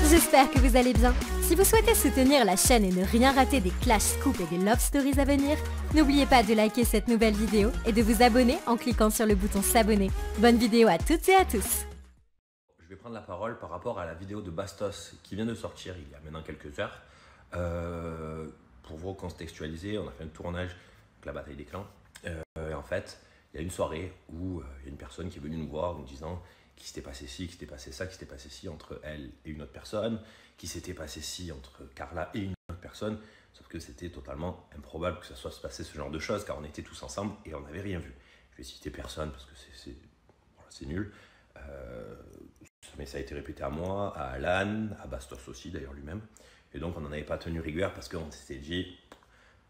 J'espère que vous allez bien. Si vous souhaitez soutenir la chaîne et ne rien rater des Clash Scoop et des Love Stories à venir, n'oubliez pas de liker cette nouvelle vidéo et de vous abonner en cliquant sur le bouton s'abonner. Bonne vidéo à toutes et à tous. Je vais prendre la parole par rapport à la vidéo de Bastos qui vient de sortir il y a maintenant quelques heures. Pour vous recontextualiser, on a fait un tournage avec la bataille des clans. En fait, il y a une soirée où il y a une personne qui est venue nous voir en nous disant qu'il s'était passé ci, qu'il s'était passé ça, qu'il s'était passé ci entre elle et une autre personne, qu'il s'était passé ci entre Carla et une autre personne, sauf que c'était totalement improbable que ça soit passé ce genre de choses, car on était tous ensemble et on n'avait rien vu. Je vais citer personne parce que c'est nul, mais ça a été répété à moi, à Alan, à Bastos aussi d'ailleurs lui-même, et donc on n'en avait pas tenu rigueur parce qu'on s'était dit,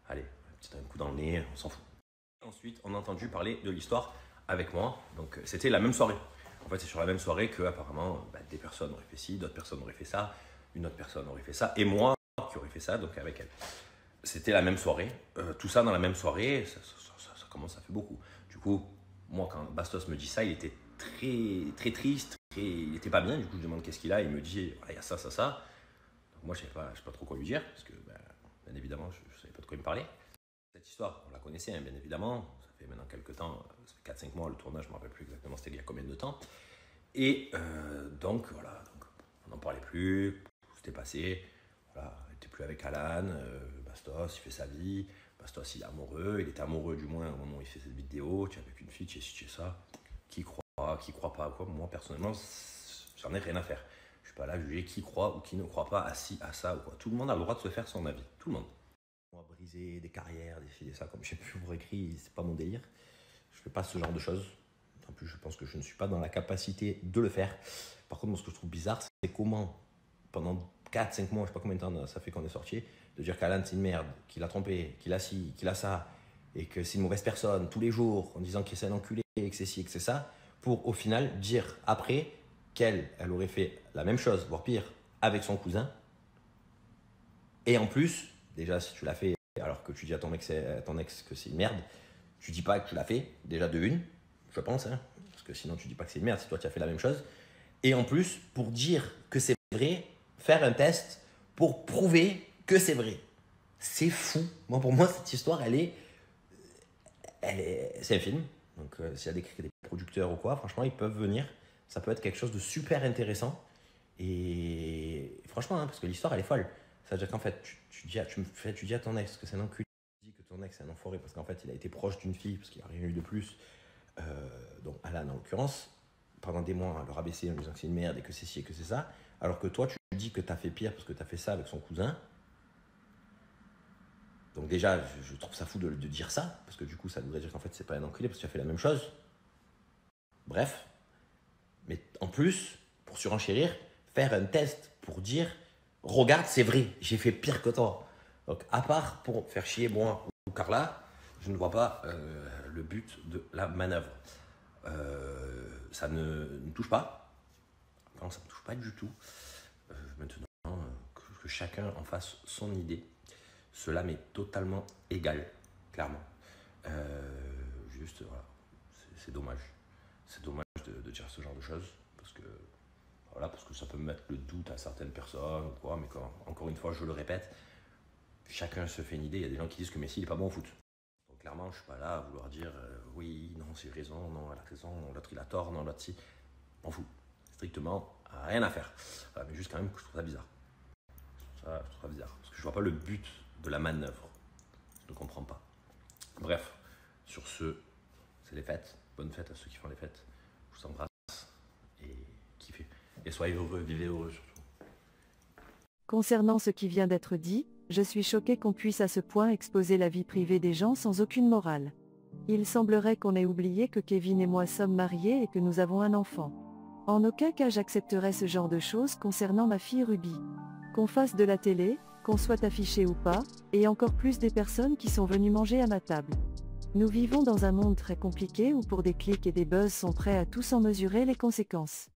allez, un coup dans le nez, on s'en fout. Ensuite, on a entendu parler de l'histoire avec moi, donc c'était la même soirée. En fait, c'est sur la même soirée que apparemment des personnes auraient fait ci, d'autres personnes auraient fait ça, une autre personne aurait fait ça, et moi qui aurais fait ça, donc avec elle. C'était la même soirée, tout ça dans la même soirée, ça commence à faire beaucoup. Du coup, moi quand Bastos me dit ça, il était très triste, il n'était pas bien, du coup je demande qu'est-ce qu'il a, il me dit il y a ça. Donc moi je ne sais pas trop quoi lui dire, parce que bien évidemment je ne savais pas de quoi il me parlait. Cette histoire, on la connaissait bien évidemment, ça fait maintenant quelques temps, ça fait 4-5 mois le tournage, je ne me rappelle plus exactement c'était il y a combien de temps. Et donc voilà, donc, on n'en parlait plus, c'était passé, voilà, il n'était plus avec Alan, Bastos il fait sa vie, Bastos il est amoureux, il était amoureux du moins au moment où il fait cette vidéo, tu es avec une fille, tu es ci, tu es ça, qui croit pas à quoi, moi personnellement j'en ai rien à faire. Je ne suis pas là à juger qui croit ou qui ne croit pas à ci, à ça ou quoi. Tout le monde a le droit de se faire son avis, tout le monde. Moi, briser des carrières, des ça, comme j'ai pu vous écrit, c'est pas mon délire. Je fais pas ce genre de choses. En plus, je pense que je ne suis pas dans la capacité de le faire. Par contre, moi, ce que je trouve bizarre, c'est comment, pendant 4-5 mois, je sais pas combien de temps ça fait qu'on est sorti, de dire qu'Alan c'est une merde, qu'il a trompé, qu'il a ci, qu'il a ça, et que c'est une mauvaise personne tous les jours, en disant qu'il c'est un enculé, que c'est ci, que c'est ça, pour au final dire après qu'elle aurait fait la même chose, voire pire, avec son cousin. Et en plus, déjà, si tu l'as fait, alors que tu dis à ton ex que c'est une merde, tu dis pas que tu l'as fait, déjà de une, je pense, hein, parce que sinon tu dis pas que c'est une merde si toi tu as fait la même chose. Et en plus, pour dire que c'est vrai, faire un test pour prouver que c'est vrai. C'est fou. Moi, pour moi, cette histoire, c'est un film. Donc, s'il y a des producteurs ou quoi, franchement, ils peuvent venir. Ça peut être quelque chose de super intéressant. Et franchement, hein, parce que l'histoire, elle est folle. Ça veut dire qu'en fait, tu dis à ton ex que c'est un enculé, tu dis que ton ex c'est un enfoiré parce qu'en fait, il a été proche d'une fille parce qu'il n'y a rien eu de plus. Donc Alan en l'occurrence, pendant des mois, le rabaisser en disant que c'est une merde et que c'est ci et que c'est ça. Alors que toi, tu dis que tu as fait pire parce que tu as fait ça avec son cousin. Donc déjà, je trouve ça fou de dire ça, parce que du coup, ça voudrait dire qu'en fait, c'est pas un enculé parce que tu as fait la même chose. Bref. Mais en plus, pour surenchérir, faire un test pour dire regarde, c'est vrai, j'ai fait pire que toi. Donc, à part pour faire chier moi ou Carla, je ne vois pas le but de la manœuvre. Ça ne me touche pas. Non, ça ne me touche pas du tout. Maintenant, que chacun en fasse son idée, cela m'est totalement égal, clairement. Juste, voilà, c'est dommage. C'est dommage de dire ce genre de choses, parce que voilà, parce que ça peut mettre le doute à certaines personnes ou quoi, mais encore une fois, je le répète, chacun se fait une idée. Il y a des gens qui disent que Messi n'est pas bon au foot. Donc clairement, je ne suis pas là à vouloir dire oui, non, c'est raison, non, elle a raison, non, l'autre il a tort, non, l'autre si. M'en fous. Strictement rien à faire. Voilà, mais juste quand même que je trouve ça bizarre. Je trouve ça bizarre. Parce que je ne vois pas le but de la manœuvre. Je ne comprends pas. Bref, sur ce, c'est les fêtes. Bonnes fêtes à ceux qui font les fêtes. Je vous embrasse et kiffez. Et soyez heureux, vivez heureux surtout. Concernant ce qui vient d'être dit, je suis choqué qu'on puisse à ce point exposer la vie privée des gens sans aucune morale. Il semblerait qu'on ait oublié que Kevin et moi sommes mariés et que nous avons un enfant. En aucun cas j'accepterai ce genre de choses concernant ma fille Ruby. Qu'on fasse de la télé, qu'on soit affiché ou pas, et encore plus des personnes qui sont venues manger à ma table. Nous vivons dans un monde très compliqué où pour des clics et des buzz sont prêts à tout sans mesurer les conséquences.